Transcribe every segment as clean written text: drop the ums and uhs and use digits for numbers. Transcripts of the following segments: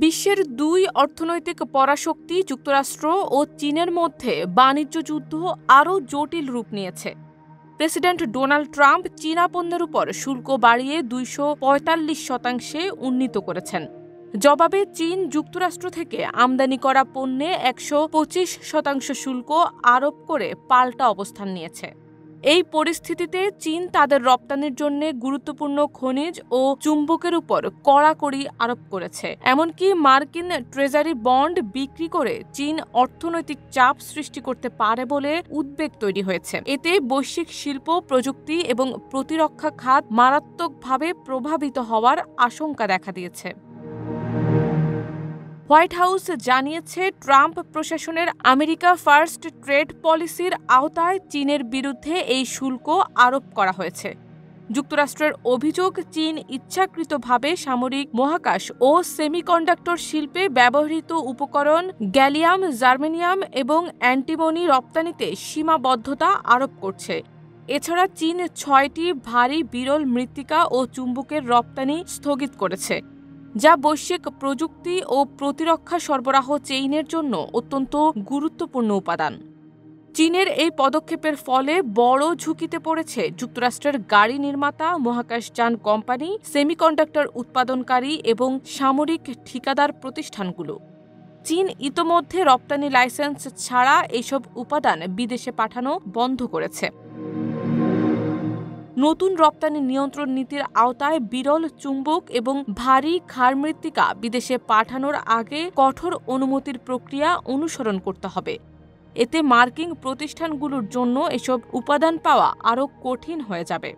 বিশ্বের দুই অর্থনৈতিক পরাশক্তি যুক্তরাষ্ট্র ও চীনের মধ্যে বাণিজ্য যুদ্ধ আরও জটিল রূপ নিয়েছে। প্রেসিডেন্ট ডোনাল্ড ট্রাম্প চীনা পণ্যের উপর শুল্ক বাড়িয়ে 245% উন্নীত করেছেন। জবাবে চীন যুক্তরাষ্ট্র থেকে আমদানি করা পণ্যে 125% শুল্ক আরোপ করে পাল্টা অবস্থান নিয়েছে। এই পরিস্থিতিতে চীন তাদের রপ্তানির জন্য গুরুত্বপূর্ণ খনিজ ও চুম্বকের উপর কড়াকড়ি আরোপ করেছে। এমনকি মার্কিন ট্রেজারি বন্ড বিক্রি করে চীন অর্থনৈতিক চাপ সৃষ্টি করতে পারে বলে উদ্বেগ তৈরি হয়েছে। এতে বৈশ্বিক শিল্প, প্রযুক্তি এবং প্রতিরক্ষা খাত মারাত্মকভাবে প্রভাবিত হওয়ার আশঙ্কা দেখা দিয়েছে। হোয়াইট হাউস জানিয়েছে, ট্রাম্প প্রশাসনের আমেরিকা ফার্স্ট ট্রেড পলিসির আওতায় চীনের বিরুদ্ধে এই শুল্ক আরোপ করা হয়েছে। যুক্তরাষ্ট্রের অভিযোগ, চীন ইচ্ছাকৃতভাবে সামরিক, মহাকাশ ও সেমিকন্ডাক্টর শিল্পে ব্যবহৃত উপকরণ, গ্যালিয়াম, জার্মেনিয়াম এবং অ্যান্টিমনি রপ্তানিতে সীমাবদ্ধতা আরোপ করছে। এছাড়া চীন 6টি ভারী বিরল মৃত্তিকা ও চুম্বকের রপ্তানি স্থগিত করেছে, যা বৈশ্বিক প্রযুক্তি ও প্রতিরক্ষা সরবরাহ চেইনের জন্য অত্যন্ত গুরুত্বপূর্ণ উপাদান। চীনের এই পদক্ষেপের ফলে বড় ঝুঁকিতে পড়েছে যুক্তরাষ্ট্রের গাড়ি নির্মাতা, মহাকাশযান কোম্পানি, সেমিকন্ডাক্টর উৎপাদনকারী এবং সামরিক ঠিকাদার প্রতিষ্ঠানগুলো। চীন ইতোমধ্যে রপ্তানি লাইসেন্স ছাড়া এসব উপাদান বিদেশে পাঠানো বন্ধ করেছে। নতুন রপ্তানি নিয়ন্ত্রণ নীতির আওতায় বিরল চুম্বক এবং ভারী ক্ষার মৃত্তিকা বিদেশে পাঠানোর আগে কঠোর অনুমতির প্রক্রিয়া অনুসরণ করতে হবে। এতে মার্কিন প্রতিষ্ঠানগুলোর জন্য এসব উপাদান পাওয়া আরও কঠিন হয়ে যাবে।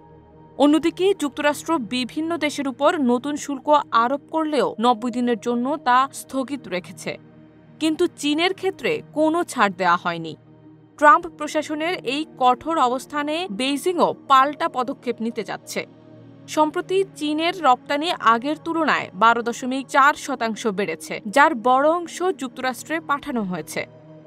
অন্যদিকে যুক্তরাষ্ট্র বিভিন্ন দেশের উপর নতুন শুল্ক আরোপ করলেও 90 দিনের জন্য তা স্থগিত রেখেছে। কিন্তু চীনের ক্ষেত্রে কোনো ছাড় দেওয়া হয়নি। ট্রাম্প প্রশাসনের এই কঠোর অবস্থানে বেইজিংও পাল্টা পদক্ষেপ নিতে যাচ্ছে। সম্প্রতি চীনের রপ্তানি আগের তুলনায় 12.4% বেড়েছে, যার বড় অংশ যুক্তরাষ্ট্রে পাঠানো হয়েছে।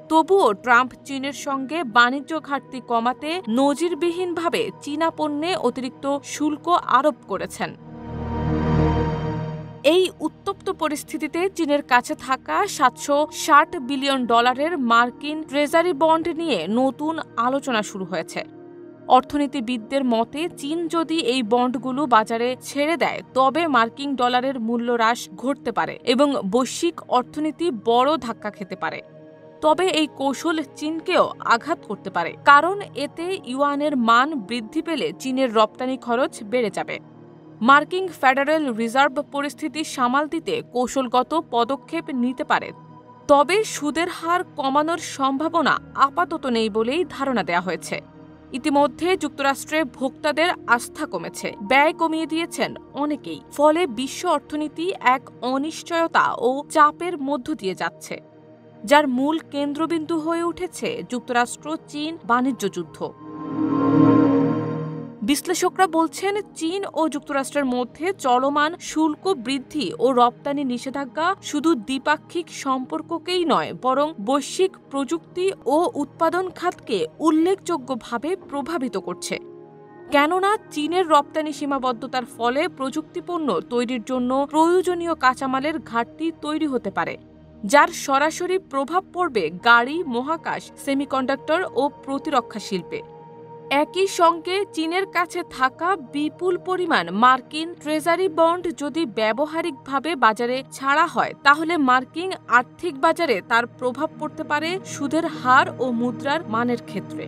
তবুও ট্রাম্প চীনের সঙ্গে বাণিজ্য ঘাটতি কমাতে নজিরবিহীনভাবে চীনা পণ্যে অতিরিক্ত শুল্ক আরোপ করেছেন। এই উত্তপ্ত পরিস্থিতিতে চীনের কাছে থাকা $760 বিলিয়ন মার্কিন ট্রেজারি বন্ড নিয়ে নতুন আলোচনা শুরু হয়েছে। অর্থনীতিবিদদের মতে, চীন যদি এই বন্ডগুলো বাজারে ছেড়ে দেয় তবে মার্কিন ডলারের মূল্য হ্রাস ঘটতে পারে এবং বৈশ্বিক অর্থনীতি বড় ধাক্কা খেতে পারে। তবে এই কৌশল চীনকেও আঘাত করতে পারে, কারণ এতে ইউয়ানের মান বৃদ্ধি পেলে চীনের রপ্তানি খরচ বেড়ে যাবে। মার্কিন ফেডারেল রিজার্ভ পরিস্থিতি সামাল দিতে কৌশলগত পদক্ষেপ নিতে পারে, তবে সুদের হার কমানোর সম্ভাবনা আপাতত নেই বলেই ধারণা দেওয়া হয়েছে। ইতিমধ্যে যুক্তরাষ্ট্রে ভোক্তাদের আস্থা কমেছে, ব্যয় কমিয়ে দিয়েছেন অনেকেই। ফলে বিশ্ব অর্থনীতি এক অনিশ্চয়তা ও চাপের মধ্য দিয়ে যাচ্ছে, যার মূল কেন্দ্রবিন্দু হয়ে উঠেছে যুক্তরাষ্ট্র চীন বাণিজ্য যুদ্ধ। বিশ্লেষকরা বলছেন, চীন ও যুক্তরাষ্ট্রের মধ্যে চলমান শুল্ক বৃদ্ধি ও রপ্তানি নিষেধাজ্ঞা শুধু দ্বিপাক্ষিক সম্পর্ককেই নয়, বরং বৈশ্বিক প্রযুক্তি ও উৎপাদন খাতকে উল্লেখযোগ্যভাবে প্রভাবিত করছে। কেননা চীনের রপ্তানি সীমাবদ্ধতার ফলে প্রযুক্তিপণ্য তৈরির জন্য প্রয়োজনীয় কাঁচামালের ঘাটতি তৈরি হতে পারে, যার সরাসরি প্রভাব পড়বে গাড়ি, মহাকাশ, সেমিকন্ডাক্টর ও প্রতিরক্ষা শিল্পে। একই সঙ্গে চীনের কাছে থাকা বিপুল পরিমাণ মার্কিন ট্রেজারি বন্ড যদি ব্যবহারিকভাবে বাজারে ছাড়া হয়, তাহলে মার্কিন আর্থিক বাজারে তার প্রভাব পড়তে পারে সুদের হার ও মুদ্রার মানের ক্ষেত্রে।